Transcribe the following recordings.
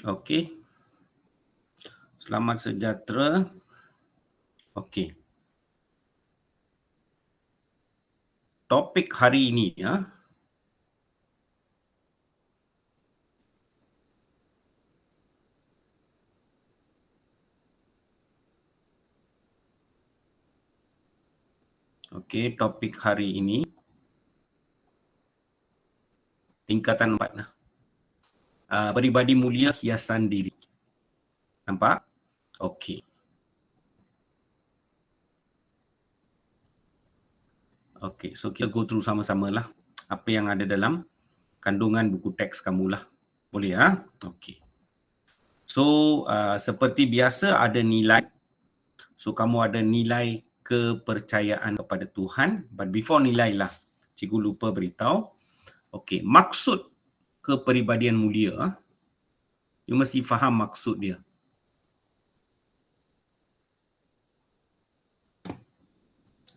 Okey. Selamat sejahtera. Okey. Topik hari ini ya. Okey, topik hari ini tingkatan 4 lah. Peribadi mulia hiasan diri. Nampak? Okey. Okey, so kita go through sama-sama lah apa yang ada dalam kandungan buku teks kamu lah. Boleh ya? Okey. So, seperti biasa ada nilai. So, kamu ada nilai kepercayaan kepada Tuhan. But before nilai lah, cikgu lupa beritahu. Okey, maksud kepribadian mulia, you mesti faham maksud dia.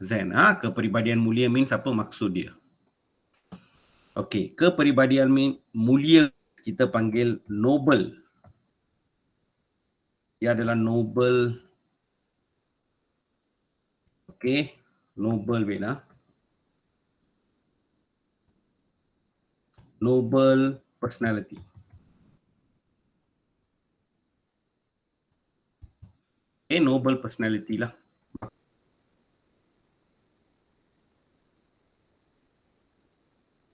Zen, kepribadian mulia means apa maksud dia? Okey, kepribadian mulia kita panggil noble. Dia adalah noble. Okey, noble wait noble personality. Noble personality lah.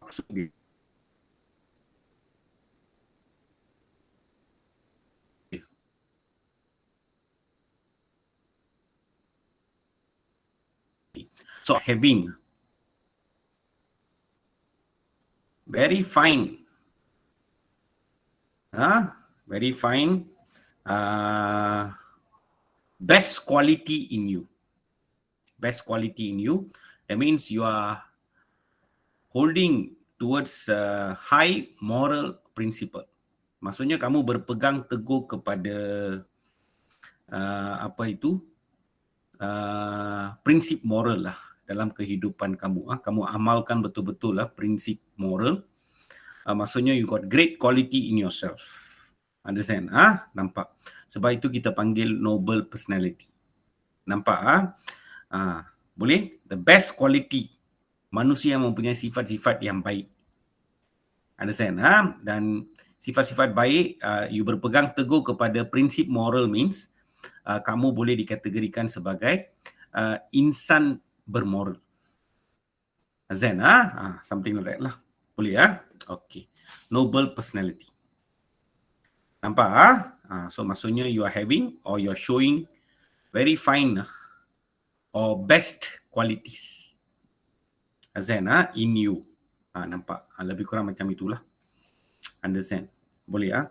Maksud dia. So having very fine, very fine, best quality in you. Best quality in you. That means you are holding towards high moral principle. Maksudnya kamu berpegang teguh kepada prinsip moral lah dalam kehidupan kamu. Kamu amalkan betul-betul lah prinsip moral. Maksudnya you got great quality in yourself. Understand? Nampak? Sebab itu kita panggil noble personality. Nampak? Boleh? The best quality. Manusia yang mempunyai sifat-sifat yang baik. Understand? Dan sifat-sifat baik, you berpegang teguh kepada prinsip moral means kamu boleh dikategorikan sebagai insan bermoral. Zen, something like that lah. Boleh ya? Okay. Noble personality. Nampak? So maksudnya you are having or you are showing very fine or best qualities. Zen, in you. Nampak? Lebih kurang macam itulah. Understand? Boleh ya?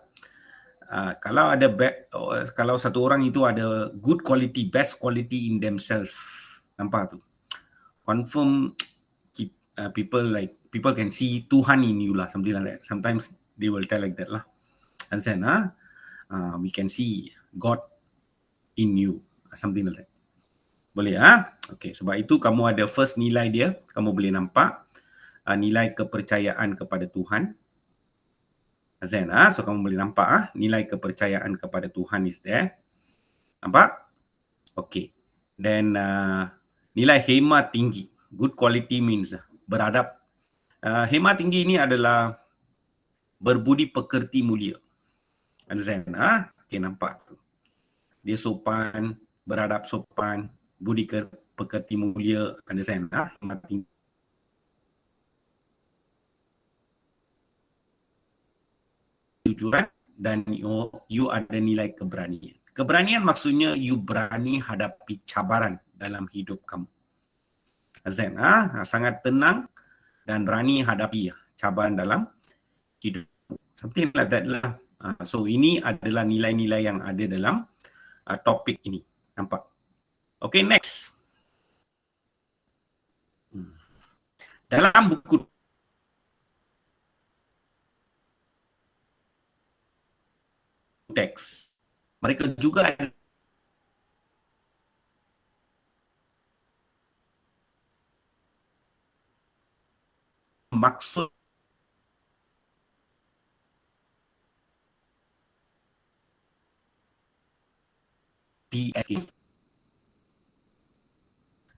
Kalau satu orang itu ada good quality, best quality in themselves, nampak tu? Confirm people can see Tuhan in you lah, something like that. Sometimes they will tell like that lah. Understand? We can see God in you, something like that. Boleh Okay, sebab itu kamu ada first nilai dia, kamu boleh nampak nilai kepercayaan kepada Tuhan. Zen, so kamu boleh nampak nilai kepercayaan kepada Tuhan is there. Nampak? Okay. Then nilai hema tinggi. Good quality means beradab. Hema tinggi ini adalah berbudi pekerti mulia. Understand? Okay, nampak tu. Dia sopan, beradab sopan, budi pekerti mulia. Understand? Hema tinggi. Kejujuran dan you ada nilai keberanian. Keberanian maksudnya you berani hadapi cabaran dalam hidup kamu. Zen, sangat tenang dan berani hadapi cabaran dalam hidup. Something like that lah. So ini adalah nilai-nilai yang ada dalam topik ini. Nampak? Okay, next. Dalam buku teks, mereka juga ada maksud DSK.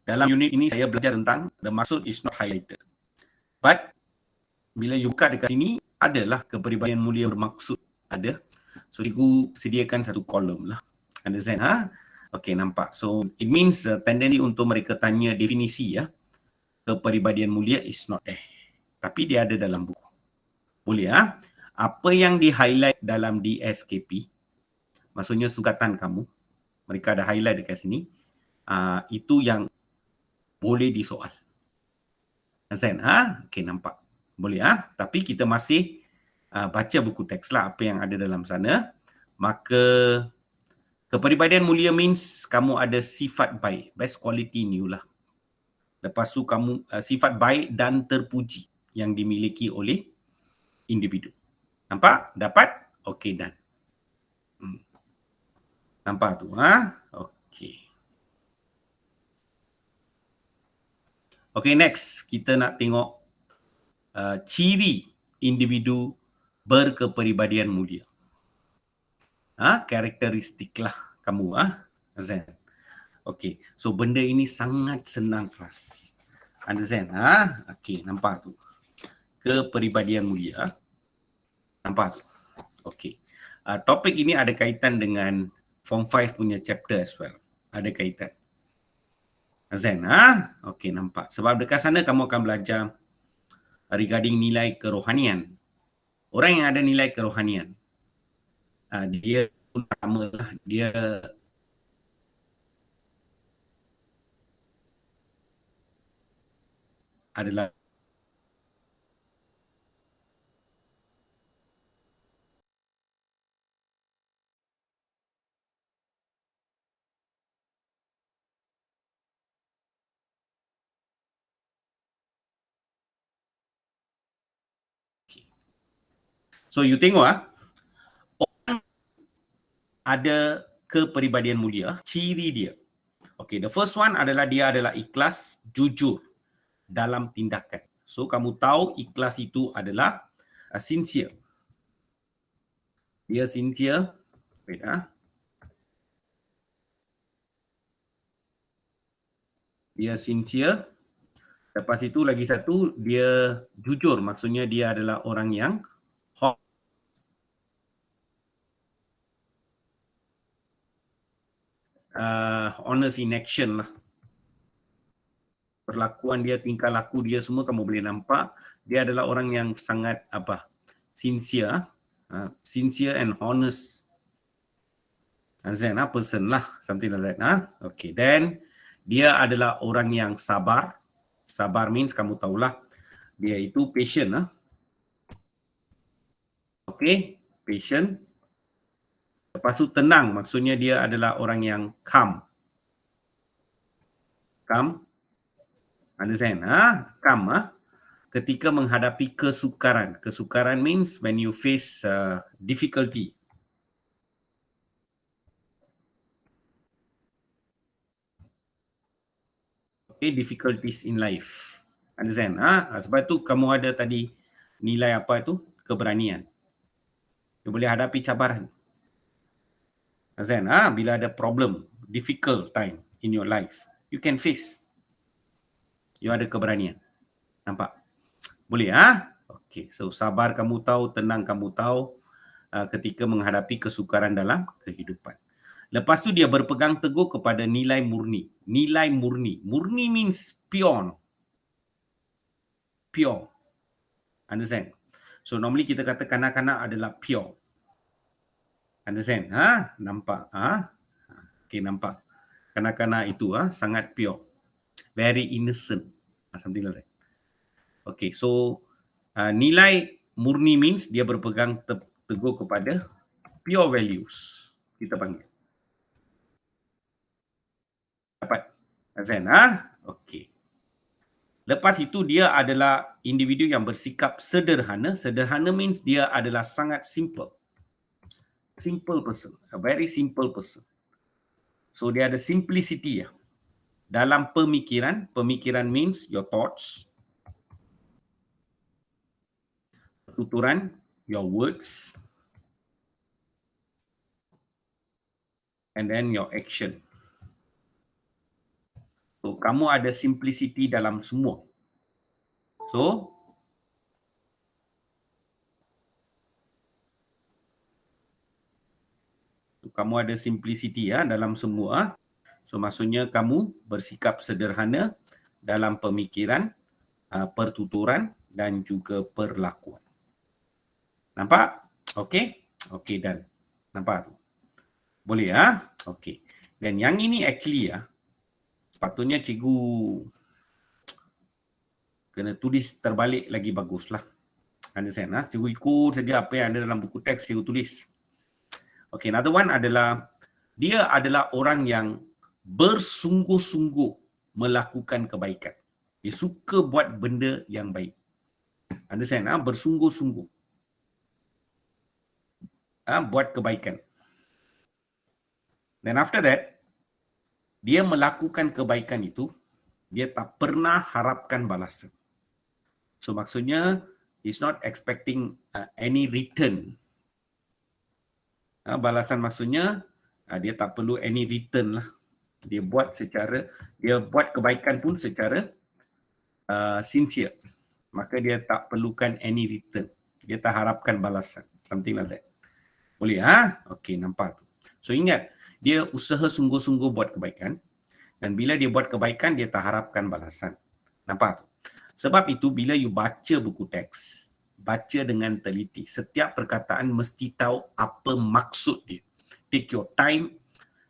Dalam unit ini saya belajar tentang the maksud is not highlighted. But bila you buka dekat sini, adalah kepribadian mulia bermaksud. Ada. So, cikgu sediakan satu kolom lah. Understand? Okay, nampak. So, it means tendency untuk mereka tanya definisi ya. Kepribadian mulia is not there. Tapi dia ada dalam buku. Boleh Apa yang di-highlight dalam DSKP, maksudnya sukatan kamu, mereka ada highlight dekat sini, itu yang boleh disoal. Understand? Okay, nampak. Boleh tapi kita masih baca buku teks lah apa yang ada dalam sana. Maka kepribadian mulia means kamu ada sifat baik, best quality in you lah. Lepas tu kamu sifat baik dan terpuji yang dimiliki oleh individu. Nampak? Dapat? Okay, done. Nampak tu Okay. Okay, next kita nak tengok ciri individu berkepribadian mulia. Karakteristik lah kamu. Understand? Okay, so benda ini sangat senang kelas. Understand? Okay, nampak tu. Kepribadian mulia. Nampak tu. Okay. Topik ini ada kaitan dengan Form 5 punya chapter as well. Ada kaitan. Understand? Okay, nampak. Sebab dekat sana kamu akan belajar regarding nilai kerohanian. Orang yang ada nilai kerohanian, dia pun sama lah. Dia adalah so you tengok orang ada kepribadian mulia, ciri dia. Okay, the first one adalah dia adalah ikhlas, jujur dalam tindakan. So kamu tahu ikhlas itu adalah sincere. Dia sincere. Wait Dia sincere. Lepas itu lagi satu, dia jujur. Maksudnya dia adalah orang yang honest in action lah. Perlakuan dia, tingkah laku dia semua kamu boleh nampak. Dia adalah orang yang sangat sincere. Sincere and honest. Person lah. Something like that. Okay, then dia adalah orang yang sabar. Sabar means kamu tahulah. Dia itu patient. Okay, patient. Lepas tu tenang. Maksudnya dia adalah orang yang calm. Calm. Understand? Calm. Ketika menghadapi kesukaran. Kesukaran means when you face difficulty. Okay, difficulties in life. Understand? Sebab tu kamu ada tadi nilai apa itu? Keberanian. You boleh hadapi cabaran. Understand? Bila ada problem, difficult time in your life, you can face. You ada keberanian. Nampak? Boleh Okay, so sabar kamu tahu, tenang kamu tahu ketika menghadapi kesukaran dalam kehidupan. Lepas tu dia berpegang teguh kepada nilai murni. Nilai murni. Murni means pure. Pure. Understand? So normally kita kata kanak-kanak adalah pure. Understand? Nampak? Okay, nampak. Kanak-kanak itu sangat pure. Very innocent. Something like that. Okay, so nilai murni means dia berpegang teguh kepada pure values. Kita panggil. Dapat? Understand? Okay. Lepas itu dia adalah individu yang bersikap sederhana. Sederhana means dia adalah sangat simple. Simple person. A very simple person. So dia ada simplicity dalam pemikiran. Pemikiran means your thoughts. Tuturan, your words. and then your action. So, kamu ada simplicity dalam semua. So, kamu ada simplicity ya dalam semua. So, maksudnya kamu bersikap sederhana dalam pemikiran, pertuturan dan juga perlakuan. Nampak? Okey? Okey, dan nampak tu? Boleh ya? Okey. Dan yang ini actually ya, sepatutnya cikgu kena tulis terbalik lagi baguslah. Understand? Cikgu ikut saja apa yang ada dalam buku teks, cikgu tulis. Okay, another one adalah dia adalah orang yang bersungguh-sungguh melakukan kebaikan. Dia suka buat benda yang baik. Understand? Bersungguh-sungguh buat kebaikan. Then after that, dia melakukan kebaikan itu, dia tak pernah harapkan balasan. So maksudnya, he's not expecting any return. Balasan maksudnya, dia tak perlu any return lah. Dia buat kebaikan pun secara sincere. Maka dia tak perlukan any return. Dia tak harapkan balasan. Something like that. Boleh Okey, nampak tu. So ingat, dia usaha sungguh-sungguh buat kebaikan. Dan bila dia buat kebaikan, dia tak harapkan balasan. Nampak tu? Sebab itu, bila you baca buku teks, baca dengan teliti. Setiap perkataan mesti tahu apa maksud dia. Take your time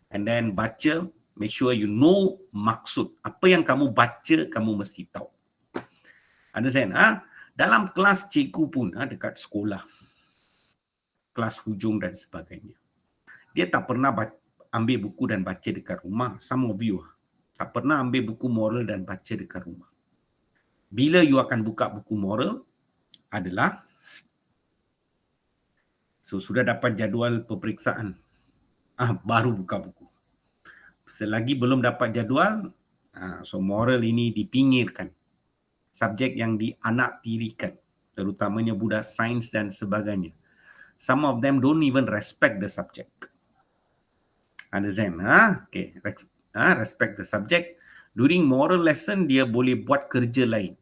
and then baca. Make sure you know maksud. Apa yang kamu baca, kamu mesti tahu. Understand? Dalam kelas cikgu pun, dekat sekolah, kelas hujung dan sebagainya, dia tak pernah ambil buku dan baca dekat rumah. Some of you tak pernah ambil buku moral dan baca dekat rumah. Bila you akan buka buku moral adalah sudah dapat jadual peperiksaan, baru buka buku. Selagi belum dapat jadual, so moral ini dipinggirkan. Subjek yang dianaktirikan, terutamanya budak sains dan sebagainya. Some of them don't even respect the subject. Understand? Okay. Respect the subject. During moral lesson, dia boleh buat kerja lain.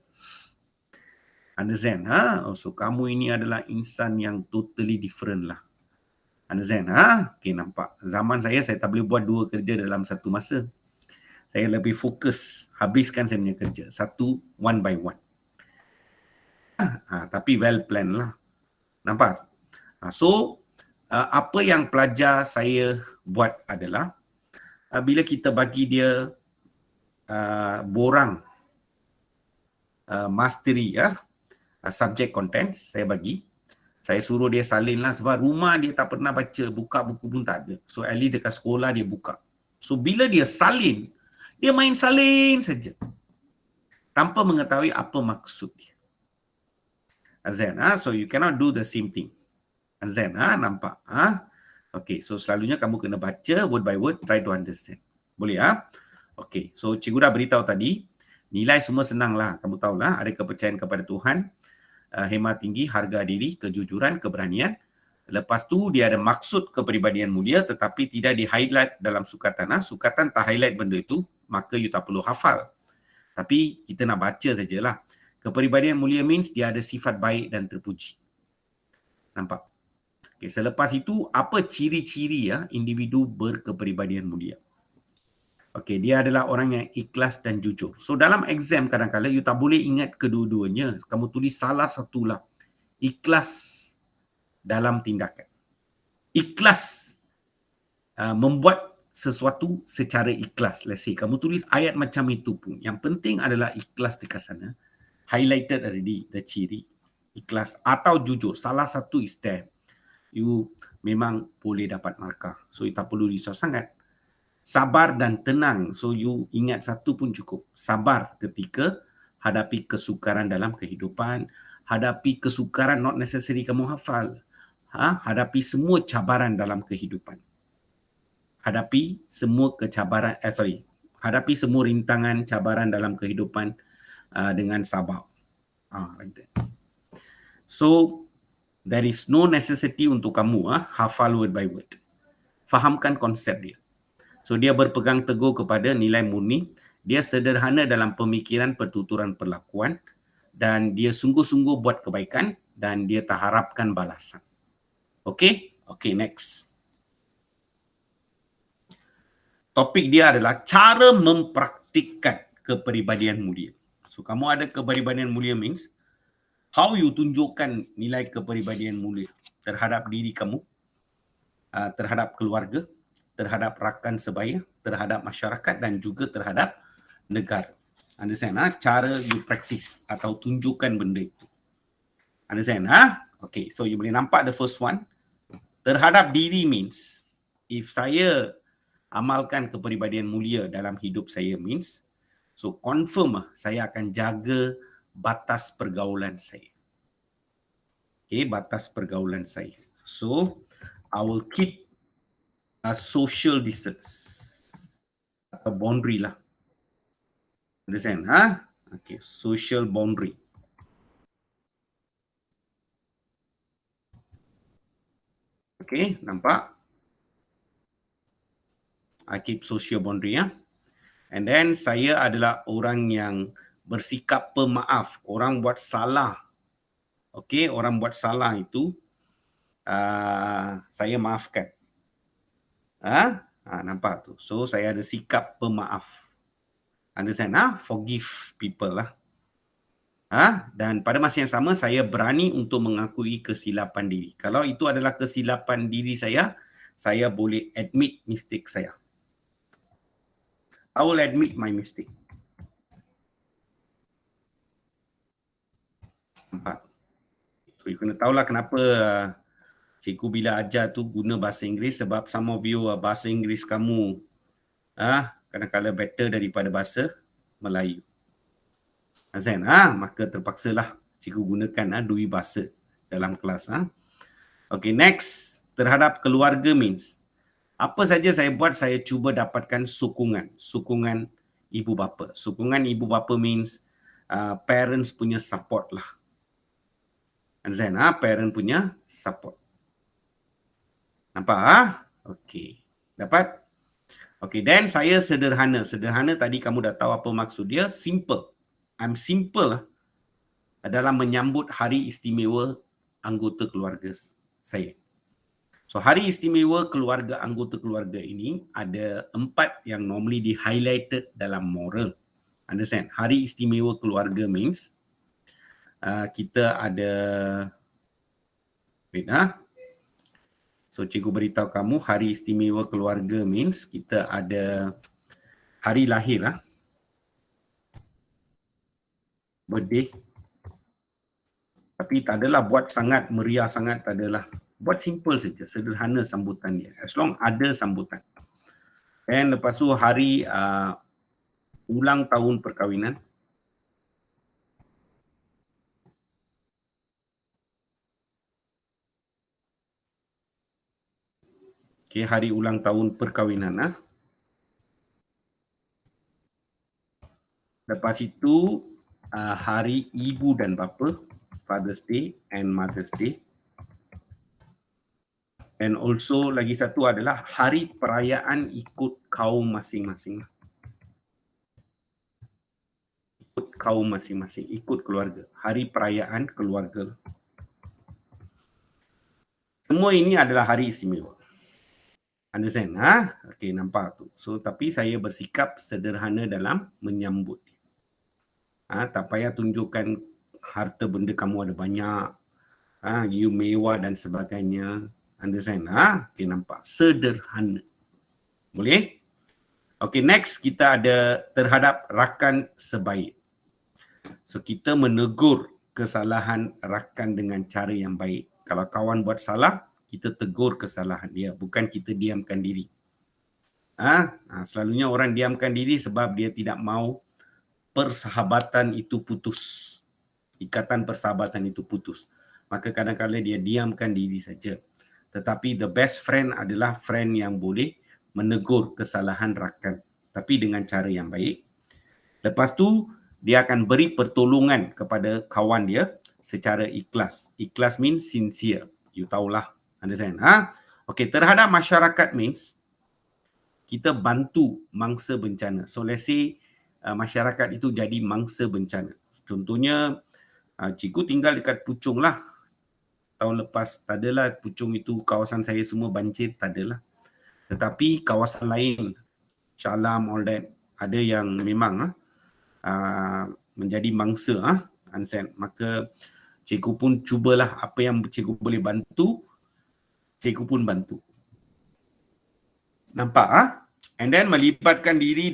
Understand? So, kamu ini adalah insan yang totally different lah. Understand? Okay, nampak. Zaman saya tak boleh buat 2 kerja dalam satu masa. Saya lebih fokus habiskan saya punya kerja. Satu, one by one. Tapi well planned lah. Nampak? So, apa yang pelajar saya buat adalah bila kita bagi dia borang mastery subject contents, saya suruh dia salin lah, sebab rumah dia tak pernah baca, buka buku pun tak ada. So at least dekat sekolah dia buka. So bila dia salin, dia main salin saja tanpa mengetahui apa maksud dia. Azan, so you cannot do the same thing. Azan, nampak? Okay, so selalunya kamu kena baca word by word, try to understand. Boleh Okay, so cikgu dah beritahu tadi, nilai semua senang lah. Kamu tahulah, ada kepercayaan kepada Tuhan, hemat tinggi, harga diri, kejujuran, keberanian. Lepas tu dia ada maksud kepribadian mulia tetapi tidak di-highlight dalam sukatan. Sukatan tak highlight benda itu, maka you tak perlu hafal. Tapi kita nak baca sajalah. Kepribadian mulia means dia ada sifat baik dan terpuji. Nampak? Okay, selepas itu, apa ciri-ciri individu berkepribadian mulia? Okay, dia adalah orang yang ikhlas dan jujur. So dalam exam kadang-kadang you tak boleh ingat kedua-duanya. Kamu tulis salah satulah. Ikhlas dalam tindakan. Ikhlas membuat sesuatu secara ikhlas. Let's say kamu tulis ayat macam itu pun. Yang penting adalah ikhlas dekat sana. Highlighted already the ciri. Ikhlas atau jujur. Salah satu is there. You memang boleh dapat markah. So you tak perlu risau sangat. Sabar dan tenang. So you ingat satu pun cukup. Sabar ketika hadapi kesukaran dalam kehidupan. Hadapi kesukaran not necessary kamu hafal. Hadapi semua cabaran dalam kehidupan. Hadapi semua hadapi semua rintangan, cabaran dalam kehidupan dengan sabar. Like that. So there is no necessity untuk kamu hafal word by word. Fahamkan konsep dia. So dia berpegang teguh kepada nilai murni, dia sederhana dalam pemikiran, pertuturan, perlakuan, dan dia sungguh-sungguh buat kebaikan dan dia tak harapkan balasan. Okay? Okay, next. Topik dia adalah cara mempraktikkan kepribadian mulia. So kamu ada kepribadian mulia means how you tunjukkan nilai kepribadian mulia terhadap diri kamu, terhadap keluarga, terhadap rakan sebaya, terhadap masyarakat dan juga terhadap negara. Understand? Cara you practice atau tunjukkan benda itu. Understand? Okay, so you boleh nampak the first one. Terhadap diri means if saya amalkan kepribadian mulia dalam hidup saya means so confirm saya akan jaga batas pergaulan saya. Okay, batas pergaulan saya. So I will keep a social distance atau boundary lah. Understand? Okay, social boundary. Okay, nampak? I keep social boundary ya. And then saya adalah orang yang bersikap pemaaf. Orang buat salah. Okay, orang buat salah itu saya maafkan. Nampak tu. So saya ada sikap pemaaf. Understand? Forgive people lah. Dan pada masa yang sama saya berani untuk mengakui kesilapan diri. Kalau itu adalah kesilapan diri saya boleh admit mistake saya. I will admit my mistake. Nampak? So you kena tahulah kenapa cikgu bila ajar tu guna bahasa Inggeris sebab some of you bahasa Inggeris kamu kadang-kadang better daripada bahasa Melayu. Azan, maka terpaksalah cikgu gunakan dua bahasa dalam kelas. Okay, next. Terhadap keluarga means apa saja saya buat, saya cuba dapatkan sokongan ibu bapa. Sokongan ibu bapa means parents punya support lah. Understand? Parent punya support. Nampak? Okay. Dapat? Okay, then saya sederhana. Sederhana tadi kamu dah tahu apa maksud dia. Simple. I'm simple dalam menyambut hari istimewa anggota keluarga saya. So hari istimewa keluarga, anggota keluarga ini ada 4 yang normally di-highlighted dalam moral. Understand? Hari istimewa keluarga means kita ada So cikgu beritahu kamu hari istimewa keluarga means kita ada hari lahir birthday. Tapi tak adalah buat sangat meriah sangat, tak adalah. Buat simple saja, sederhana sambutan dia. As long ada sambutan. Dan lepas tu hari ulang tahun perkahwinan. Okay, hari ulang tahun perkahwinan. Lepas itu hari ibu dan bapa, Father's Day and Mother's Day. And also lagi satu adalah hari perayaan ikut kaum masing-masing. Ikut kaum masing-masing, ikut keluarga. Hari perayaan keluarga. Semua ini adalah hari istimewa. Understand? Okay, nampak tu. So, tapi saya bersikap sederhana dalam menyambut. Tak payah tunjukkan harta benda kamu ada banyak. You mewah dan sebagainya. Understand? Okay, nampak. Sederhana. Boleh? Okay, next kita ada terhadap rakan sebaya. So, kita menegur kesalahan rakan dengan cara yang baik. Kalau kawan buat salah, kita tegur kesalahan dia. Bukan kita diamkan diri. Selalunya orang diamkan diri sebab dia tidak mahu persahabatan itu putus. Ikatan persahabatan itu putus. Maka kadang-kadang dia diamkan diri saja. Tetapi the best friend adalah friend yang boleh menegur kesalahan rakan. Tapi dengan cara yang baik. Lepas tu, dia akan beri pertolongan kepada kawan dia secara ikhlas. Ikhlas means sincere. You tahulah. Understand? Okay, terhadap masyarakat means kita bantu mangsa bencana. So let's say masyarakat itu jadi mangsa bencana. Contohnya cikgu tinggal dekat Puchong lah. Tahun lepas tak adalah Puchong itu kawasan saya semua banjir, tak adalah. Tetapi kawasan lain, Shah Alam, all that, ada yang memang menjadi mangsa, Ansen. Maka cikgu pun cubalah apa yang cikgu boleh bantu, cikgu pun bantu. Nampak? And then melibatkan diri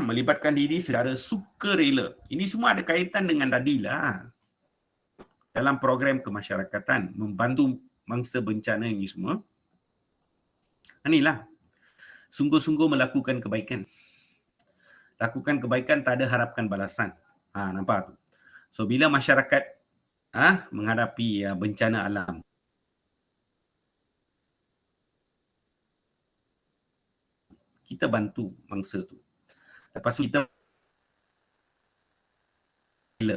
melibatkan diri secara sukarela. Ini semua ada kaitan dengan tadi lah. Dalam program kemasyarakatan, membantu mangsa bencana ini semua. Inilah, sungguh-sungguh melakukan kebaikan. Lakukan kebaikan, tak ada harapkan balasan. Nampak tu? So, bila masyarakat menghadapi bencana alam, kita bantu mangsa tu. Lepas tu kita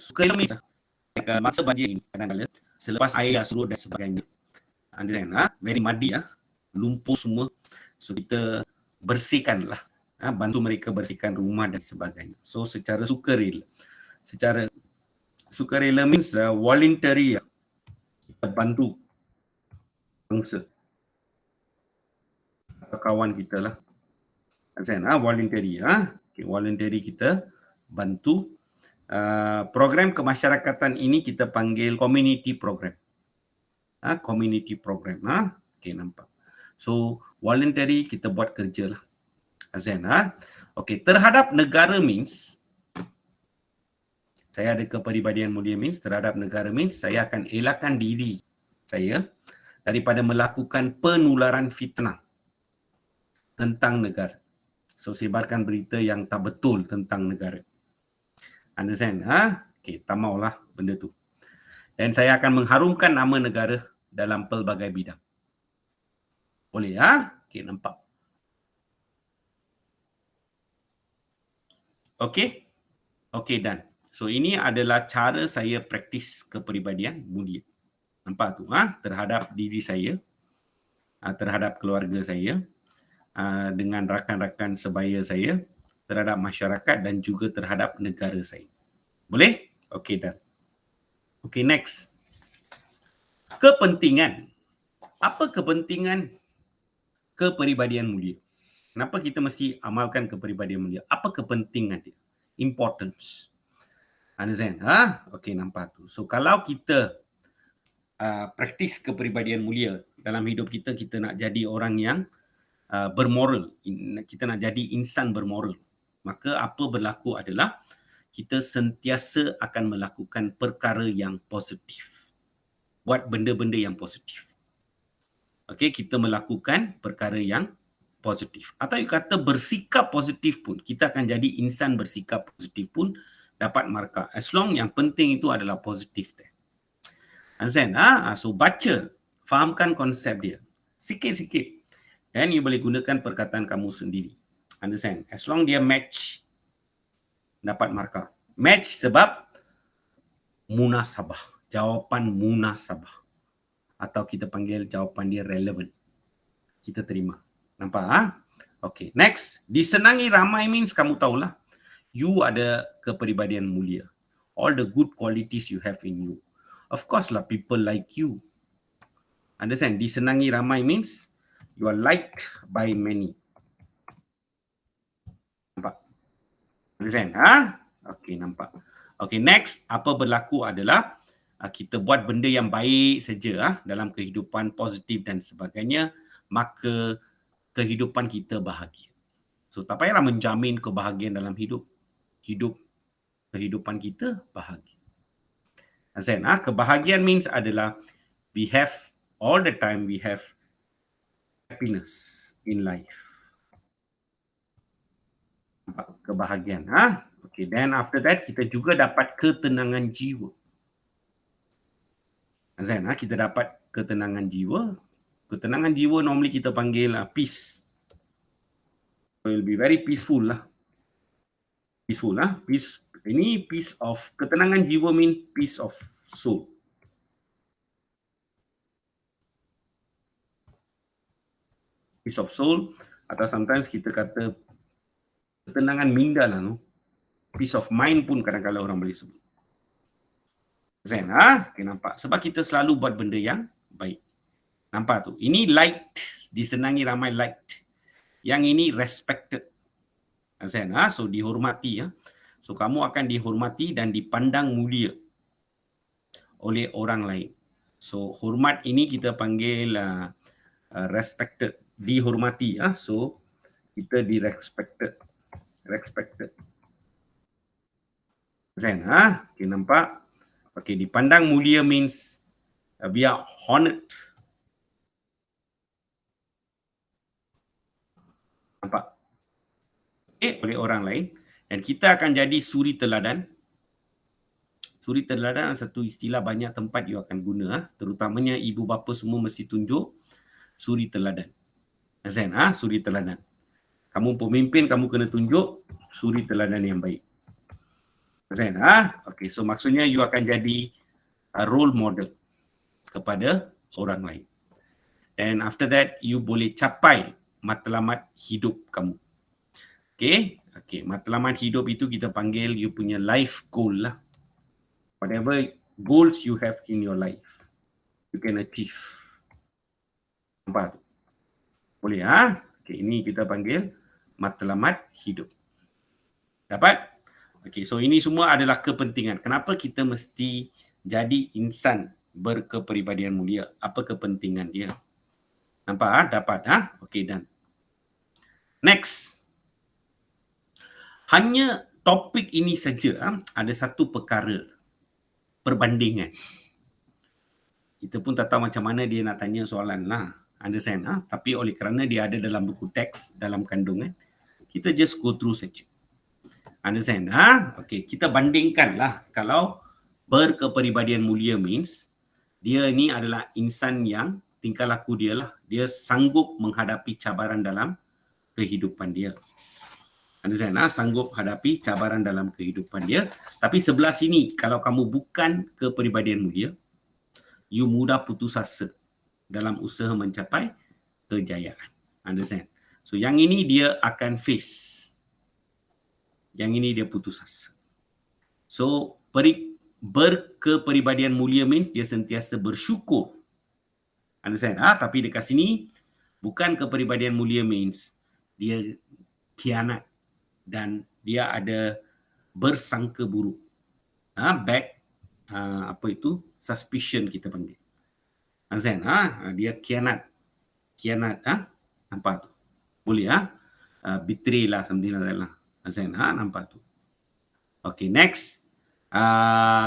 sukarela masa banjir ini kadang-kadang selepas air surut dan sebagainya. Understand? Very muddy, lumpur semua. So kita bersihkanlah, bantu mereka bersihkan rumah dan sebagainya. So secara sukarela. Secara sukarela means voluntary. Kita bantu bangsa. Kawan kita lah. Understand? Voluntary. Okay, voluntary kita bantu. Program kemasyarakatan ini kita panggil community program. Community program. Okay, nampak. So, voluntary kita buat kerja lah. Azan, okay, terhadap negara means, saya ada kepribadian mulia means, terhadap negara means, saya akan elakkan diri saya daripada melakukan penularan fitnah tentang negara. So, sebarkan berita yang tak betul tentang negara. Understand? Okay, tak maulah benda tu. Dan saya akan mengharumkan nama negara dalam pelbagai bidang. Boleh, Okay, nampak. Okay? Okay, done. So, ini adalah cara saya praktis kepribadian mulia. Nampak tu, terhadap diri saya, terhadap keluarga saya, dengan rakan-rakan sebaya saya, terhadap masyarakat dan juga terhadap negara saya. Boleh? Okay, done. Okay, next. Kepentingan. Apa kepentingan kepribadian mulia? Kenapa kita mesti amalkan kepribadian mulia? Apa kepentingan dia? Importance. Understand? Okay, nampak tu. So, kalau kita praktis kepribadian mulia dalam hidup kita, kita nak jadi orang yang bermoral. Kita nak jadi insan bermoral. Maka apa berlaku adalah kita sentiasa akan melakukan perkara yang positif. Buat benda-benda yang positif. Okey, kita melakukan perkara yang positif. Atau kata bersikap positif pun. Kita akan jadi insan bersikap positif pun dapat markah. As long yang penting itu adalah positif. Understand? So baca, fahamkan konsep dia. Sikit-sikit. Dan you boleh gunakan perkataan kamu sendiri. Understand? As long dia match, dapat markah. Match sebab munasabah. Jawapan munasabah. Atau kita panggil jawapan dia relevant. Kita terima. Nampak? Okay, next. Disenangi ramai means kamu tahulah. You ada kepribadian mulia. All the good qualities you have in you. Of course lah, people like you. Understand? Disenangi ramai means you are liked by many. Nampak? Understand? Okay, nampak. Okay, next. Apa berlaku adalah kita buat benda yang baik saja dalam kehidupan positif dan sebagainya, maka kehidupan kita bahagia. So, tak payahlah menjamin kebahagiaan dalam hidup. Kehidupan kita bahagia. Azan, kebahagiaan means adalah we have all the time we have happiness in life. Kebahagiaan. Okay, then after that kita juga dapat ketenangan jiwa. Azan, kita dapat ketenangan jiwa. Ketenangan jiwa normally kita panggil peace. It will be very peaceful lah. Peaceful lah. Peace. Ini peace of, ketenangan jiwa mean peace of soul. Peace of soul. Atau sometimes kita kata ketenangan minda lah, no? Peace of mind pun kadang-kadang orang boleh sebut. Zen, okay, nampak? Sebab kita selalu buat benda yang baik. Nampak tu? Ini liked, disenangi ramai liked. Yang ini respected. Zen, so dihormati. So kamu akan dihormati dan dipandang mulia oleh orang lain. So hormat ini kita panggil respected, dihormati. So kita direspected. Respected. Zen, okay, nampak? Okay, dipandang mulia means we are honored. Nampak? Okay, oleh orang lain. Dan kita akan jadi suri teladan. Suri teladan satu istilah banyak tempat you akan guna. Terutamanya ibu bapa semua mesti tunjuk suri teladan. Zen, suri teladan. Kamu pemimpin, kamu kena tunjuk suri teladan yang baik. Zen, okay, so maksudnya you akan jadi role model kepada orang lain. And after that, you boleh capai matlamat hidup kamu. Okay, matlamat hidup itu kita panggil you punya life goal lah. Whatever goals you have in your life, you can achieve. Nampak tu? Boleh, Okay, ini kita panggil matlamat hidup. Dapat? Okay, so ini semua adalah kepentingan. Kenapa kita mesti jadi insan berkepribadian mulia? Apa kepentingan dia? Nampak? Dapat? Okay, done. Next. Hanya topik ini saja ada satu perkara perbandingan. Kita pun tak tahu macam mana dia nak tanya soalan lah. Understand? Tapi oleh kerana dia ada dalam buku teks, dalam kandungan, kita just go through saja. Understand? Okay, kita bandingkan lah. Kalau berkepribadian mulia means dia ni adalah insan yang tingkah laku dia lah. Dia sanggup menghadapi cabaran dalam kehidupan dia. Understand? Sanggup hadapi cabaran dalam kehidupan dia. Tapi sebelah sini, kalau kamu bukan kepribadian mulia, you mudah putus asa dalam usaha mencapai kejayaan. Understand? So yang ini dia akan face. Yang ini dia putus asa. So berkepribadian mulia means dia sentiasa bersyukur. Understand? Tapi dekat sini, bukan kepribadian mulia means dia khianat dan dia ada bersangka buruk. Apa itu? Suspicion kita panggil. Azan, dia khianat. Nampak tu? Boleh, betray lah, something like that lah. Azan, nampak tu? Okay, next.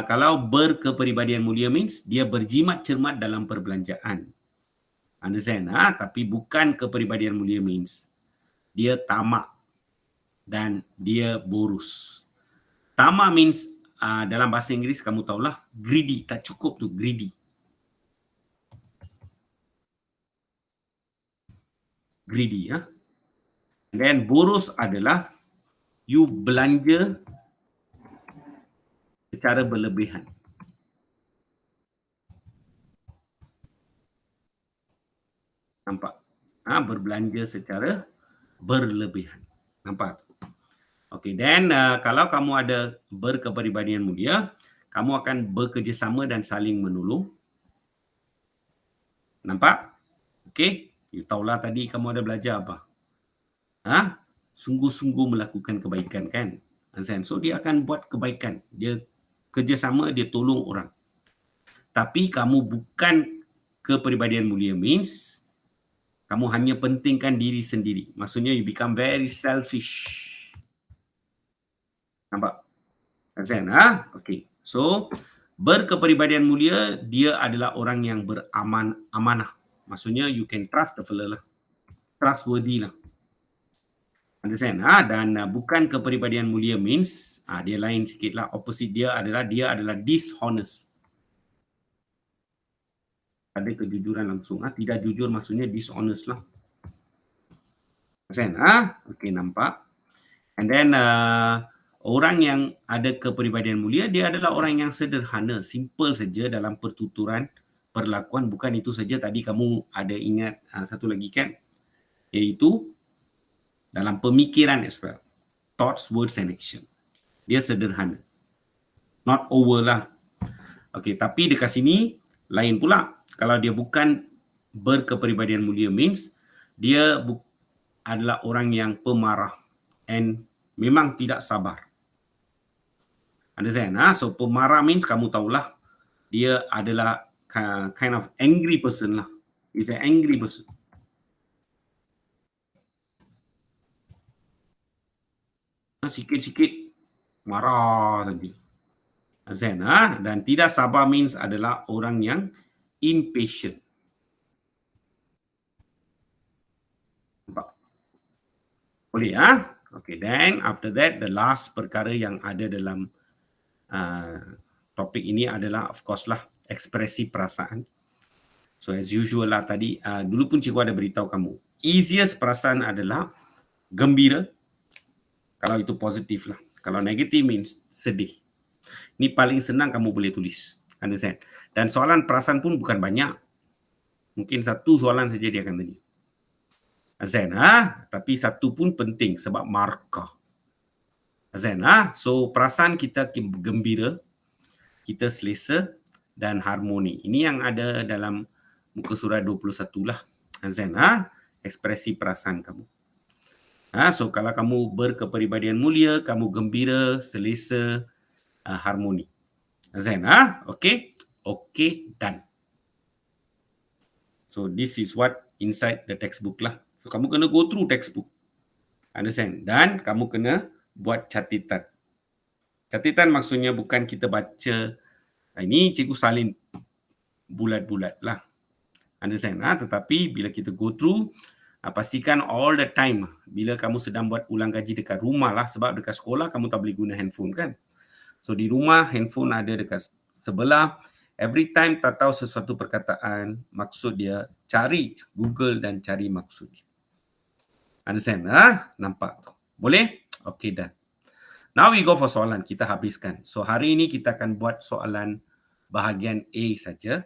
Kalau berkepribadian mulia means dia berjimat cermat dalam perbelanjaan. Understand? Tapi bukan kepribadian mulia means dia tamak dan dia boros. Tamak means dalam bahasa Inggeris kamu tahulah, greedy, tak cukup tu, greedy. Greedy, Dan boros adalah you belanja secara berlebihan. Nampak? Berbelanja secara berlebihan. Nampak? Okay, then kalau kamu ada berkepribadian mulia, kamu akan bekerjasama dan saling menolong. Nampak? Okay, you tahulah tadi kamu ada belajar apa? Sungguh-sungguh melakukan kebaikan, kan? So dia akan buat kebaikan. Dia kerjasama, dia tolong orang. Tapi kamu bukan kepribadian mulia means kamu hanya pentingkan diri sendiri. Maksudnya you become very selfish. Nampak? Okay. So, berkepribadian mulia, dia adalah orang yang amanah. Maksudnya you can trust the fella lah. Trustworthy lah. Understand? Dan bukan kepribadian mulia means, dia lain sikit lah. Opposite dia adalah dishonest. Ada kejujuran langsung. Tidak jujur maksudnya dishonest lah. Understand? Okay, nampak? And then, orang yang ada kepribadian mulia, dia adalah orang yang sederhana, simple saja dalam pertuturan, perlakuan. Bukan itu saja, tadi kamu ada ingat satu lagi kan, iaitu dalam pemikiran as well. Thoughts, words and action. Dia sederhana. Not over lah. Okey, tapi dekat sini lain pula. Kalau dia bukan berkepribadian mulia means dia adalah orang yang pemarah and memang tidak sabar. Understand? So pemarah means kamu tahulah dia adalah kind of angry person lah. He's an angry person. Sikit-sikit marah saja. Understand? Dan tidak sabar means adalah orang yang impatient. Nampak? Boleh Okay, then after that the last perkara yang ada dalam topik ini adalah of course lah ekspresi perasaan. So as usual lah tadi, dulu pun cikgu ada beritahu kamu. Easiest perasaan adalah gembira. Kalau itu positif lah. Kalau negatif means sedih. Ini paling senang kamu boleh tulis. Understand? Dan soalan perasaan pun bukan banyak. Mungkin satu soalan saja dia akan tanya. Understand? Tapi satu pun penting sebab markah. Understand? So perasaan kita gembira, kita selesa dan harmoni. Ini yang ada dalam muka surat 21 lah. Understand? Ekspresi perasaan kamu. So kalau kamu berkepribadian mulia, kamu gembira, selesa, harmoni. Understand? Okay? Okay, done. So this is what inside the textbook lah. So kamu kena go through textbook. Understand? Dan kamu kena buat catatan. Catatan maksudnya bukan kita baca. Ini cikgu salin bulat-bulat lah. Understand? Tetapi bila kita go through, pastikan all the time bila kamu sedang buat ulang kaji dekat rumah lah, sebab dekat sekolah kamu tak boleh guna handphone kan. So di rumah handphone ada dekat sebelah. Every time tak tahu sesuatu perkataan, maksud dia, cari Google dan cari maksud dia. Understand? Nampak tu? Boleh? Okay, done. Now we go for soalan. Kita habiskan. So hari ini kita akan buat soalan bahagian A saja.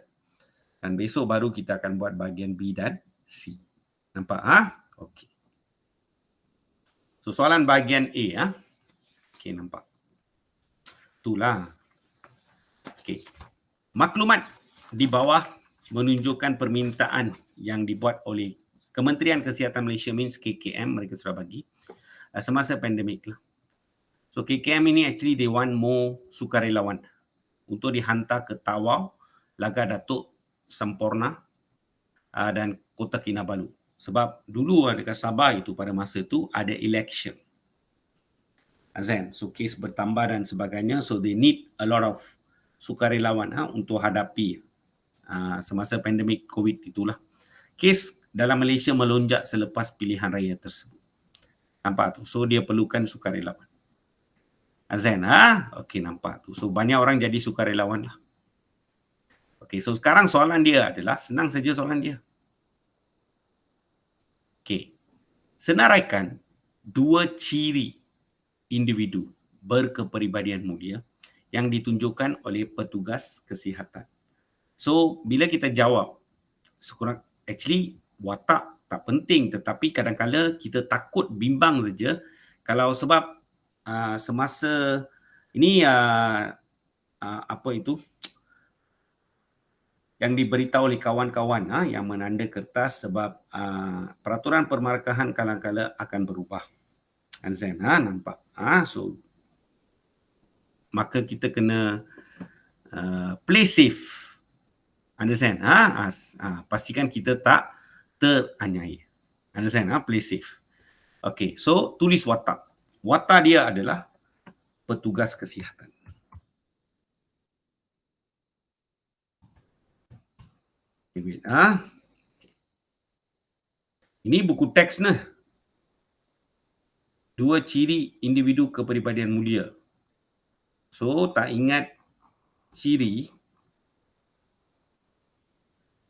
Dan besok baru kita akan buat bahagian B dan C. Nampak? Okay. So soalan bahagian A. Okay, nampak. Itulah. Okay. Maklumat di bawah menunjukkan permintaan yang dibuat oleh Kementerian Kesihatan Malaysia means KKM, mereka sudah bagi semasa pandemik lah. So KKM ini actually they want more sukarelawan untuk dihantar ke Tawau, Laga Datuk, Semporna dan Kota Kinabalu. Sebab dulu dekat Sabah itu pada masa itu ada election. So kes bertambah dan sebagainya. So they need a lot of sukarelawan untuk hadapi semasa pandemik COVID itulah. Kes dalam Malaysia melonjak selepas pilihan raya tersebut. Nampak tu? So dia perlukan sukarelawan. Okey, nampak tu. So banyak orang jadi sukarelawan lah. Okey, so sekarang soalan dia adalah, senang saja soalan dia. Okey. Senaraikan dua ciri individu berkepribadian mulia yang ditunjukkan oleh petugas kesihatan. So, bila kita jawab, sekurang actually watak tak penting, tetapi kadang-kadang kita takut bimbang saja kalau sebab semasa ini apa itu yang diberitahu oleh kawan-kawan yang menanda kertas sebab peraturan permarkahan kadang-kadang akan berubah. Understand? Nampak? So maka kita kena play safe. Understand? Pastikan kita tak teraniaya. Understand? Play safe. Okay, so tulis watak. Watak dia adalah petugas kesihatan. Okay, wait. Ini buku teks ni. Dua ciri individu kepribadian mulia. So, tak ingat ciri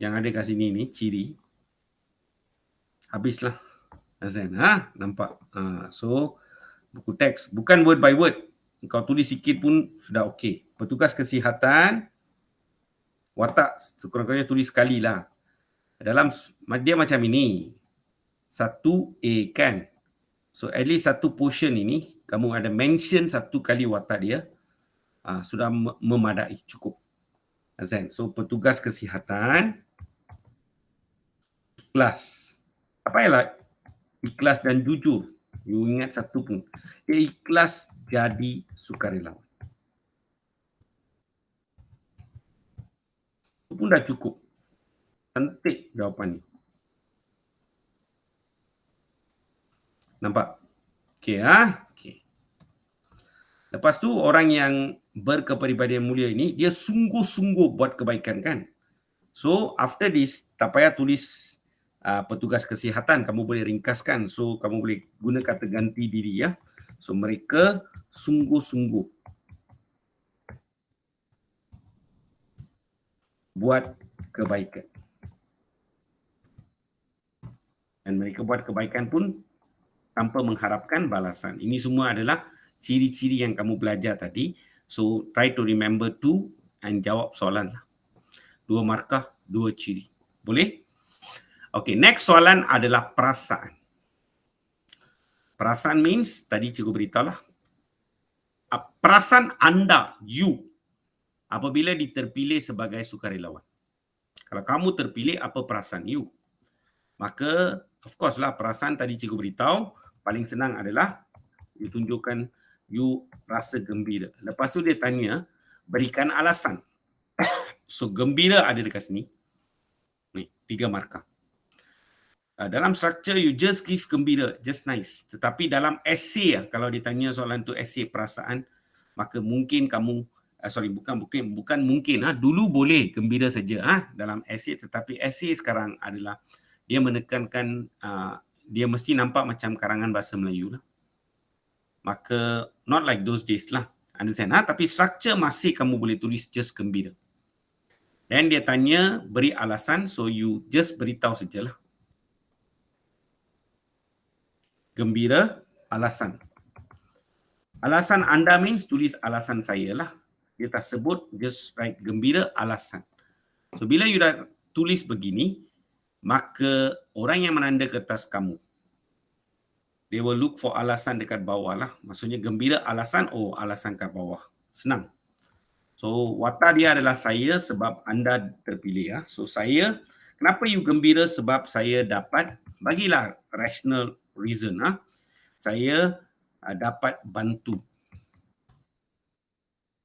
yang ada kat sini ni, ciri. Habislah. Azan, nampak? So, buku teks. Bukan word by word. Kau tulis sikit pun sudah okey. Petugas kesihatan, watak sekurang-kurangnya tulis sekali lah. Dalam dia macam ini. 1A kan. So at least satu portion ini kamu ada mention satu kali watak dia, sudah memadai, cukup. Azan. So petugas kesihatan ikhlas. Apa ialah ikhlas dan jujur? You ingat satu pun. Dia ikhlas jadi sukarelawan. Itu pun dah cukup. Cantik jawapan ni. Nampak? Okey, Okey. Lepas tu orang yang berkepribadian mulia ini, dia sungguh-sungguh buat kebaikan kan? So after this, tak payah tulis petugas kesihatan, kamu boleh ringkaskan. So kamu boleh guna kata ganti diri ya. So mereka sungguh-sungguh buat kebaikan. Dan mereka buat kebaikan pun tanpa mengharapkan balasan. Ini semua adalah ciri-ciri yang kamu belajar tadi. So try to remember two and jawab soalan. 2 markah, 2 ciri. Boleh? Okay, next soalan adalah perasaan. Perasaan means, tadi cikgu beritahu lah. Perasaan anda, you, apabila diterpilih sebagai sukarelawan. Kalau kamu terpilih, apa perasaan you? Maka, of course lah, perasaan tadi cikgu beritahu, paling senang adalah ditunjukkan you rasa gembira. Lepas tu dia tanya, berikan alasan. So, gembira ada dekat sini. Ni, 3 markah. Dalam structure, you just give gembira, just nice. Tetapi dalam essay, kalau ditanya soalan tu essay perasaan, maka mungkin kamu, bukan mungkin, dulu boleh gembira saja dalam essay, tetapi essay sekarang adalah, dia menekankan, dia mesti nampak macam karangan bahasa Melayu lah. Maka, not like those days lah. Understand? Tapi structure masih kamu boleh tulis just gembira. Dan dia tanya, beri alasan, so you just beritahu sajalah. Gembira, alasan. Alasan anda means tulis alasan saya lah. Dia tak sebut, just write gembira, alasan. So, bila you dah tulis begini, maka orang yang menanda kertas kamu, they will look for alasan dekat bawah lah. Maksudnya gembira, alasan, alasan kat bawah. Senang. So, watak dia adalah saya sebab anda terpilih. So, saya, kenapa you gembira? Sebab saya dapat, bagilah rational reason. Saya dapat bantu.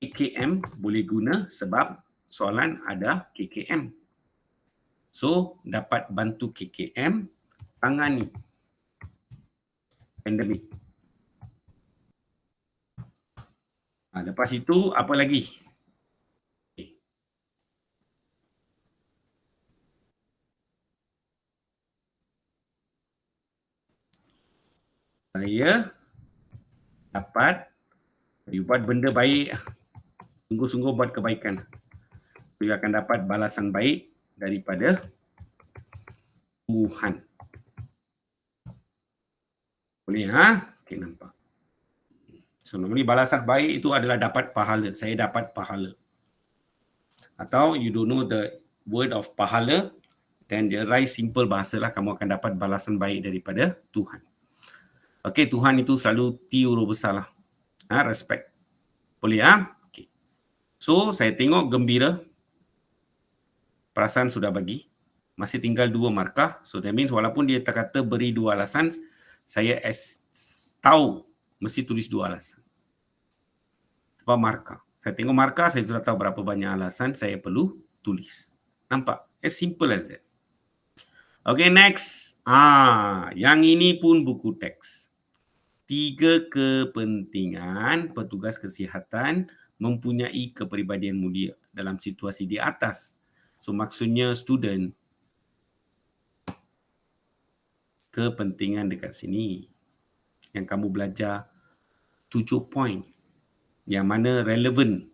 KKM boleh guna sebab soalan ada KKM. So, dapat bantu KKM tangani pandemik. Lepas itu, apa lagi? Okay. Saya dapat buat benda baik, sungguh-sungguh buat kebaikan. Saya akan dapat balasan baik daripada Tuhan. Boleh Okay, nampak. So, normally balasan baik itu adalah dapat pahala. Saya dapat pahala. Atau you don't know the word of pahala, then dia write simple bahasa lah, kamu akan dapat balasan baik daripada Tuhan. Okay, Tuhan itu selalu T huruf besar lah. Respect. Boleh Okay. So, saya tengok gembira. Perasaan sudah bagi. Masih tinggal 2 markah. So, that means walaupun dia tak kata beri 2 alasan, saya tahu mesti tulis 2 alasan. Sebab markah. Saya tengok markah, saya sudah tahu berapa banyak alasan saya perlu tulis. Nampak? As simple as that. Okay, next. Yang ini pun buku teks. 3 kepentingan petugas kesihatan mempunyai kepribadian mulia dalam situasi di atas. So, maksudnya student, kepentingan dekat sini yang kamu belajar 7 poin yang mana relevan.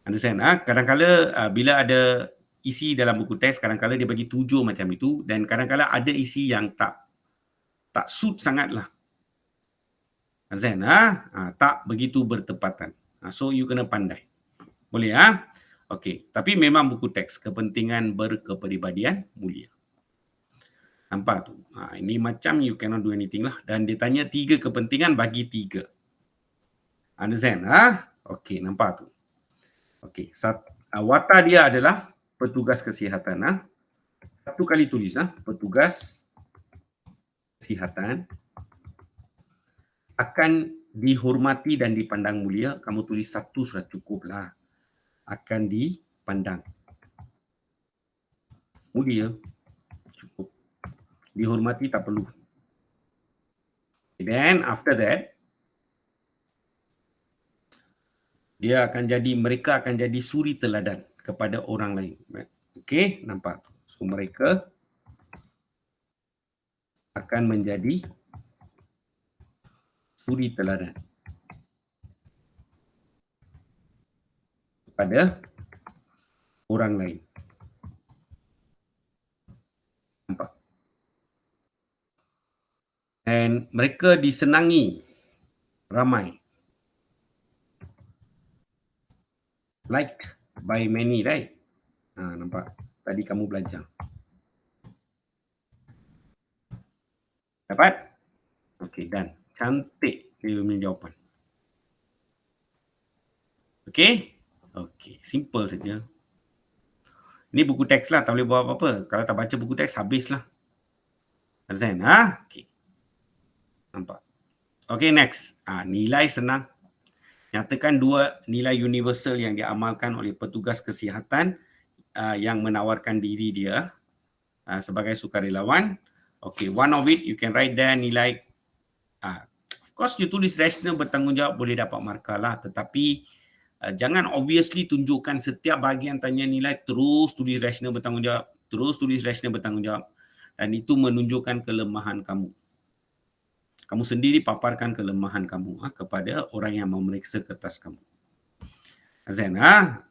Understand? Kadang-kadang bila ada isi dalam buku teks, kadang-kadang dia bagi 7 macam itu, dan kadang-kadang ada isi yang tak suit sangat lah. Understand? Tak begitu bertepatan. So, you kena pandai. Boleh Okey, tapi memang buku teks kepentingan berkepribadian mulia. Nampak tu? Ini macam you cannot do anything lah. Dan dia tanya 3 kepentingan, bagi 3. Understand? Okey, nampak tu. Okey, watak dia adalah petugas kesihatan. Satu kali tulis. Petugas kesihatan akan dihormati dan dipandang mulia. Kamu tulis satu sudah cukup lah. Akan dipandang mulia. Cukup. Dihormati tak perlu. Then after that, mereka akan jadi suri teladan kepada orang lain. Okey, nampak? So mereka akan menjadi suri teladan kepada orang lain. Nampak? Dan mereka disenangi ramai. Liked by many, right? Nampak? Tadi kamu belajar. Dapat? Okey, done. Cantik dia punya jawapan. Okey? Okey, simple saja. Ini buku teks lah, tak boleh buat apa-apa. Kalau tak baca buku teks, habislah. Understand? Okey. Nampak? Okey, next. Nilai senang. Nyatakan 2 nilai universal yang diamalkan oleh petugas kesihatan yang menawarkan diri dia sebagai sukarelawan. Okay, one of it you can write there nilai. Of course you tulis rasional bertanggungjawab boleh dapat markah lah, tetapi jangan obviously tunjukkan setiap bahagian tanya nilai terus tulis rasional bertanggungjawab, terus tulis rasional bertanggungjawab, dan itu menunjukkan kelemahan kamu. Kamu sendiri paparkan kelemahan kamu kepada orang yang memeriksa kertas kamu. Azan,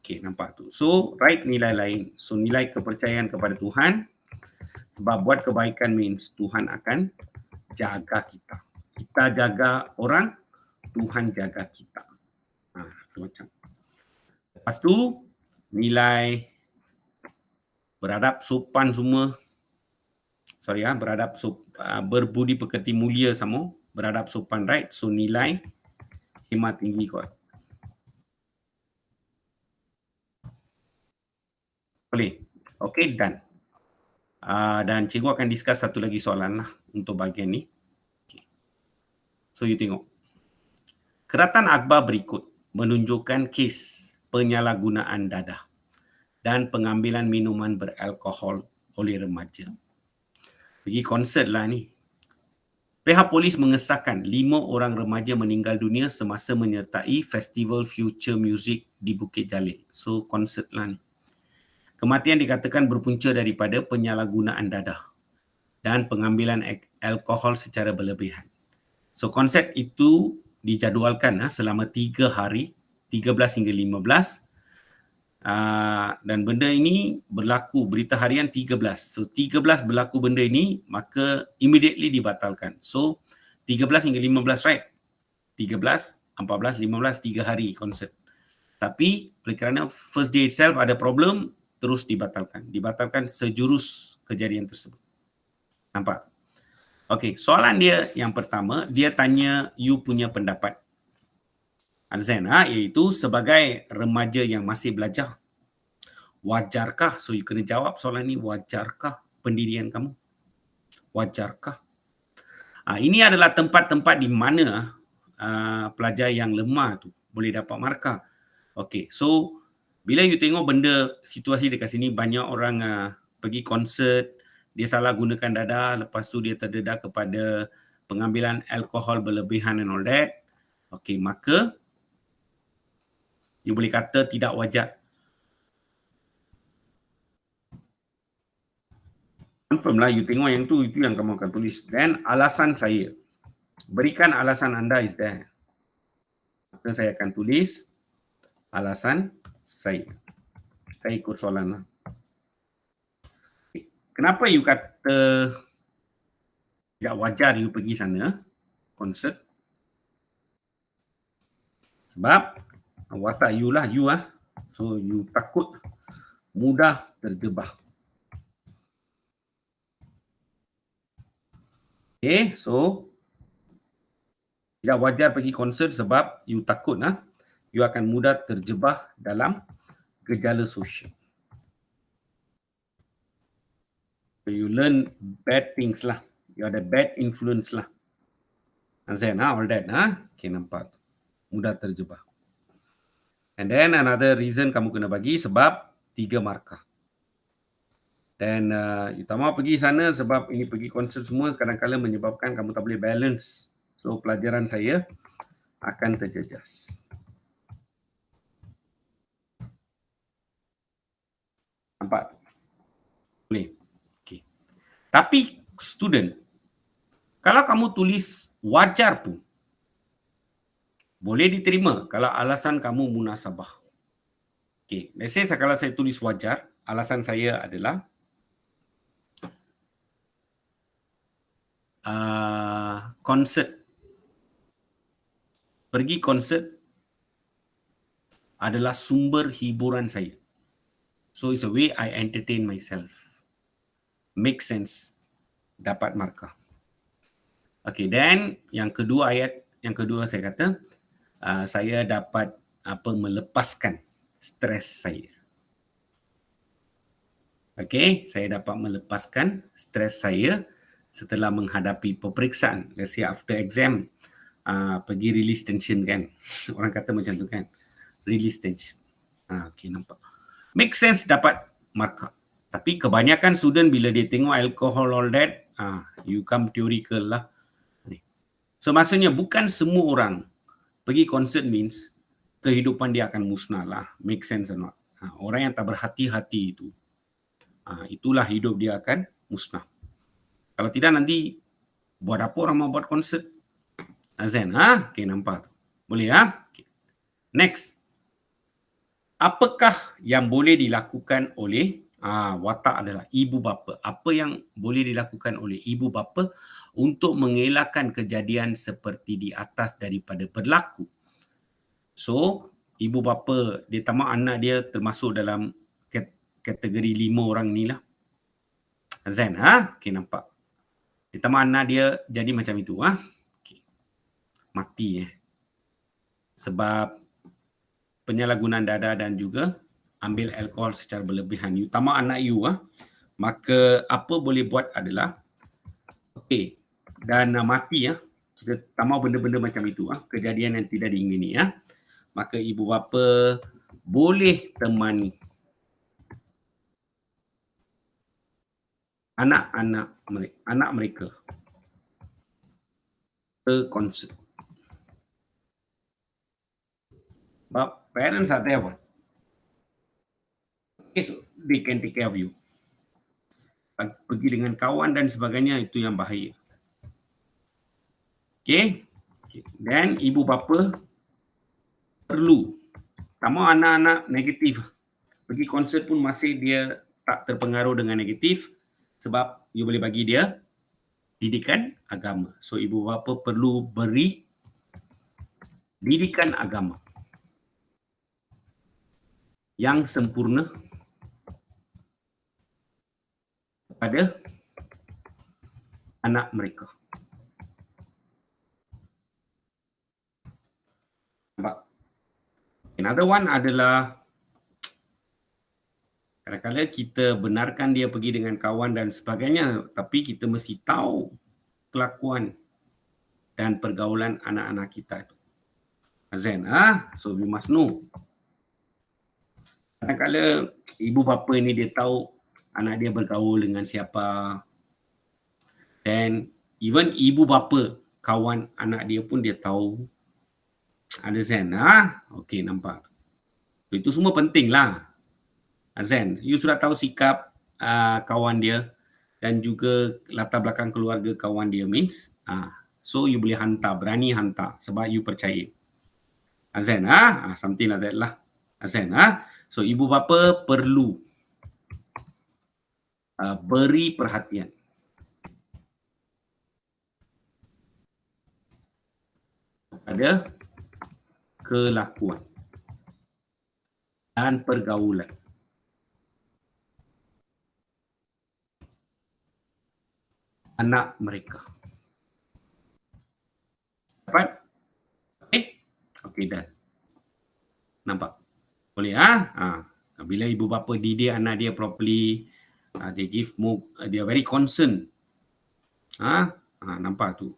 okey, nampak tu. So, write nilai lain. So, nilai kepercayaan kepada Tuhan. Sebab buat kebaikan means Tuhan akan jaga kita. Kita jaga orang, Tuhan jaga kita. Itu macam. Lepas tu, nilai beradab, sopan semua. Beradab, berbudi pekerti mulia sama, beradab sopan, right? So nilai khidmat tinggi kot. Boleh? Okay, done. Dan cikgu akan discuss satu lagi soalan lah untuk bahagian ni. Okay. So you tengok. Keratan akhbar berikut menunjukkan kes penyalahgunaan dadah dan pengambilan minuman beralkohol oleh remaja. Pergi konsert lah ni. Pihak polis mengesahkan 5 orang remaja meninggal dunia semasa menyertai Festival Future Music di Bukit Jalil. So, konsert lah ni. Kematian dikatakan berpunca daripada penyalahgunaan dadah dan pengambilan alkohol secara berlebihan. So, konsert itu dijadualkan selama 3 hari, 13 hingga 15. Dan benda ini berlaku, berita harian 13. So 13 berlaku benda ini, maka immediately dibatalkan. So 13 hingga 15, right? 13, 14, 15, 3 hari konsert. Tapi kerana first day itself ada problem, terus dibatalkan. Dibatalkan sejurus kejadian tersebut. Nampak? Okey, soalan dia yang pertama, dia tanya you punya pendapat. Understand? Iaitu sebagai remaja yang masih belajar, wajarkah? So you kena jawab soalan ni, wajarkah pendirian kamu? Wajarkah? Ini adalah tempat-tempat di mana pelajar yang lemah tu boleh dapat markah. Okey, so bila you tengok benda situasi dekat sini, banyak orang pergi konsert, dia salah gunakan dadah, lepas tu dia terdedah kepada pengambilan alkohol berlebihan and all that. Okey, maka you boleh kata tidak wajar. Confirm lah, you tengok yang tu, itu yang kamu akan tulis. Dan alasan saya. Berikan alasan anda is there. Maka saya akan tulis alasan saya. Saya ikut soalan lah. Kenapa you kata tidak wajar you pergi sana, konsert? Sebab watak you lah, so you takut mudah terjebak. Okay, so tidak wajar pergi konsert sebab you takut you akan mudah terjebak dalam gejala sosial. So you learn bad things lah. You ada bad influence lah. Understand all that Okay, nampak. Mudah terjebak. And then another reason kamu kena bagi sebab 3 markah. Dan you tak mahu pergi sana sebab ini pergi konsert semua kadang-kadang menyebabkan kamu tak boleh balance. So pelajaran saya akan terjejas. Nampak? Boleh. Okay. Tapi student, kalau kamu tulis wajar pun, boleh diterima kalau alasan kamu munasabah. Okay. Let's say kalau saya tulis wajar, alasan saya adalah konsert. Pergi konsert adalah sumber hiburan saya. So it's a way I entertain myself. Make sense. Dapat markah. Okay, then yang kedua saya kata, saya dapat melepaskan stres saya. Okay, saya dapat melepaskan stres saya setelah menghadapi peperiksaan. Let's say after exam, pergi release tension kan. Orang kata macam tu kan. Release tension. Okay, nampak. Make sense dapat markah. Tapi kebanyakan student bila dia tengok alcohol all that, you come theoretical lah. So maksudnya bukan semua orang pergi konsert means kehidupan dia akan musnah lah. Make sense or not? Orang yang tak berhati-hati itu, itulah hidup dia akan musnah. Kalau tidak nanti buat apa orang mau buat konsert? Azan, okay, nampak tu. Boleh Okay. Next. Apakah yang boleh dilakukan oleh watak adalah ibu bapa? Apa yang boleh dilakukan oleh ibu bapa untuk mengelakkan kejadian seperti di atas daripada berlaku? So, ibu bapa dia tamak anak dia termasuk dalam kategori 5 orang ni lah. Azan, okay, nampak. Dia tamak anak dia jadi macam itu, okay. Mati sebab penyalahgunaan dada dan juga ambil alkohol secara berlebihan. You tamak anak you, maka apa boleh buat adalah okay, dan mati kita tamak benda-benda macam itu, kejadian yang tidak diingini, maka ibu bapa boleh temani anak mereka ke konsert. But parents are there, okay, so they can take care of you. Pergi dengan kawan dan sebagainya, itu yang bahaya. Okay. Dan ibu bapa perlu tamak anak-anak negatif. Pergi konsert pun masih dia tak terpengaruh dengan negatif sebab you boleh bagi dia didikan agama. So ibu bapa perlu beri didikan agama yang sempurna kepada anak mereka. Nampak? Another one adalah kadang-kadang kita benarkan dia pergi dengan kawan dan sebagainya, tapi kita mesti tahu kelakuan dan pergaulan anak-anak kita itu. Azan, so we must know. Kadang-kadang ibu bapa ni dia tahu anak dia bergaul dengan siapa. Dan even ibu bapa kawan anak dia pun dia tahu. Azan, okey, nampak. Itu semua penting lah. Azan, you sudah tahu sikap kawan dia dan juga latar belakang keluarga kawan dia means, so you boleh hantar, berani hantar sebab you percaya. Azan, something like that lah. Azan, so ibu bapa perlu beri perhatian pada kelakuan dan pergaulan anak mereka. Dapat? Okey, dah. Nampak? Boleh, ah. Bila ibu bapa didik anak dia properly, they give more, they are very concerned. Nampak tu.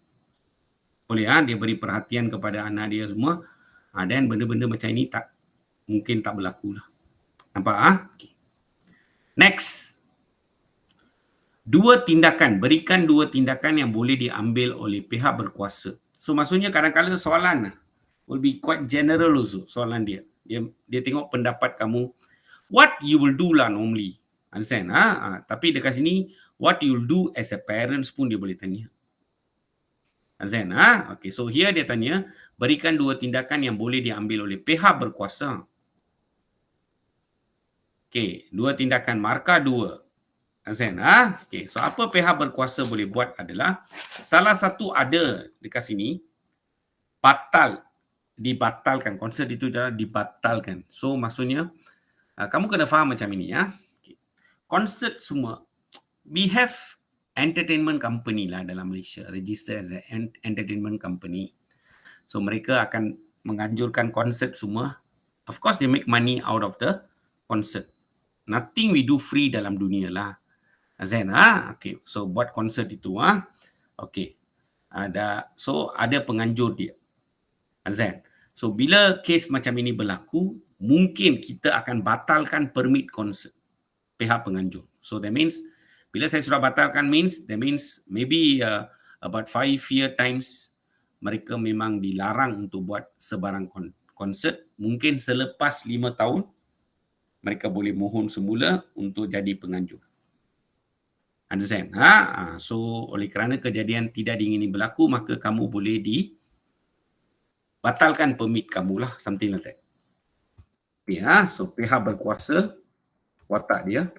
Boleh, dia beri perhatian kepada anak dia semua. Dan benda-benda macam ini mungkin tak berlaku lah. Nampak? Okay. Next. Berikan dua tindakan yang boleh diambil oleh pihak berkuasa. So maksudnya kadang-kadang soalan will be quite general also, soalan dia. Dia tengok pendapat kamu. What you will do lah normally. Understand? Tapi dekat sini, what you will do as a parents pun dia boleh tanya. Understand? Okay, so here dia tanya, berikan dua tindakan yang boleh diambil oleh pihak berkuasa. Okay, dua tindakan, markah 2. Understand? Okay, so apa pihak berkuasa boleh buat adalah, salah satu ada dekat sini, dibatalkan. Konsert itu adalah dibatalkan. So maksudnya, kamu kena faham macam ini. Okay. Konsert semua, we have entertainment company lah dalam Malaysia, register as an entertainment company. So mereka akan menganjurkan konsert semua. Of course, they make money out of the concert. Nothing we do free dalam dunia lah. Azan, okay. So buat konsert itu, okay. So ada penganjur dia. Azan. So bila kes macam ini berlaku, mungkin kita akan batalkan permit konsert pihak penganjur. So that means, bila saya sudah batalkan that means maybe about 5 year times, mereka memang dilarang untuk buat sebarang konsert. Mungkin selepas 5 tahun, mereka boleh mohon semula untuk jadi penganjur. Understand? So oleh kerana kejadian tidak diingini berlaku, maka kamu boleh batalkan permit kamu lah, something like that. Okay, so pihak berkuasa, watak dia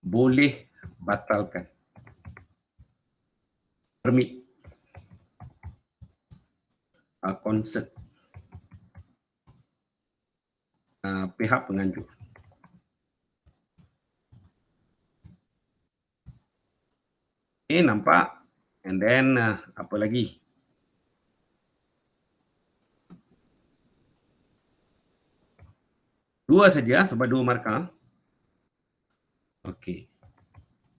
boleh batalkan permit konsert pihak penganjur. Okay, nampak? And then apa lagi? Dua saja sebab 2 markah. Okey.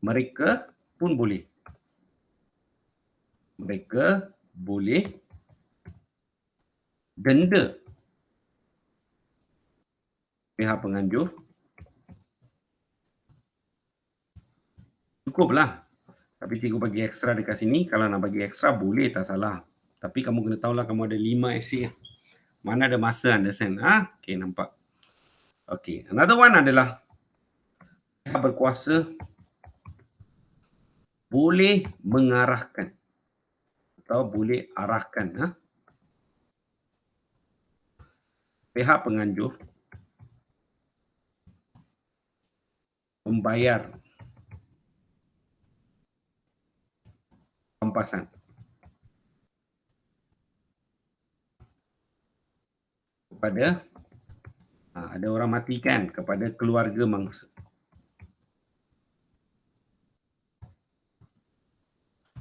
Mereka pun boleh. Mereka boleh denda pihak penganjur. Cukuplah. Tapi cikgu bagi ekstra dekat sini. Kalau nak bagi ekstra boleh, tak salah. Tapi kamu kena tahulah kamu ada 5 essay. Mana ada masa, understand? Okey, nampak. Okey, another one adalah pihak berkuasa boleh mengarahkan atau boleh arahkan pihak penganjur membayar pampasan kepada ada orang mati kan, kepada keluarga mangsa.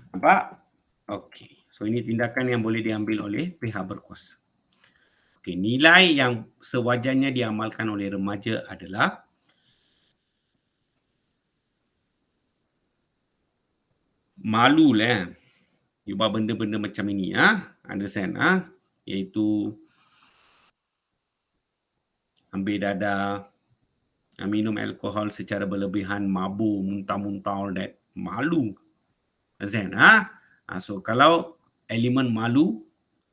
Nampak? Okey. So ini tindakan yang boleh diambil oleh pihak berkuasa. Okey, nilai yang sewajarnya diamalkan oleh remaja adalah malu lah. You buat benda-benda macam ini, understand, iaitu ambil dadah, minum alkohol secara berlebihan, mabuk, muntah-muntah, all that. Malu. Understand, So kalau elemen malu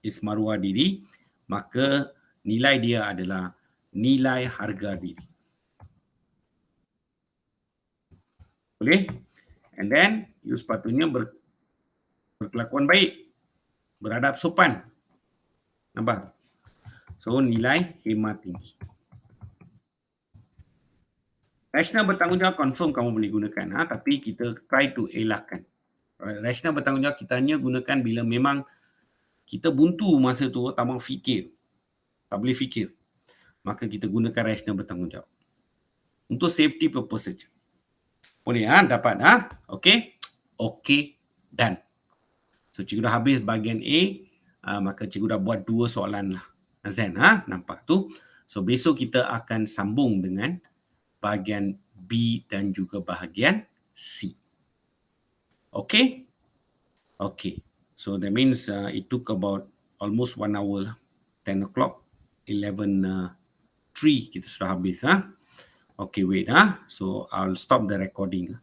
is maruah diri, maka nilai dia adalah nilai harga diri. Boleh? And then, you sepatutnya berkelakuan baik, beradab sopan. Nampak? So, nilai hemat tinggi. Rasional bertanggungjawab confirm kamu boleh gunakan, tapi kita try to elakkan. Rasional bertanggungjawab kita hanya gunakan bila memang kita buntu masa tu, tak mahu fikir. Tak boleh fikir. Maka kita gunakan rasional bertanggungjawab. Untuk safety purpose saja. Boleh, dapat, okey? Okey, done. So cikgu dah habis bahagian A, maka cikgu dah buat 2 soalan lah. Azan, nampak tu? So besok kita akan sambung dengan bahagian B dan juga bahagian C. Okay? Okay. So that means it took about almost 1 hour lah. 10 o'clock, 11:03 kita sudah habis. Okay, wait. So I'll stop the recording.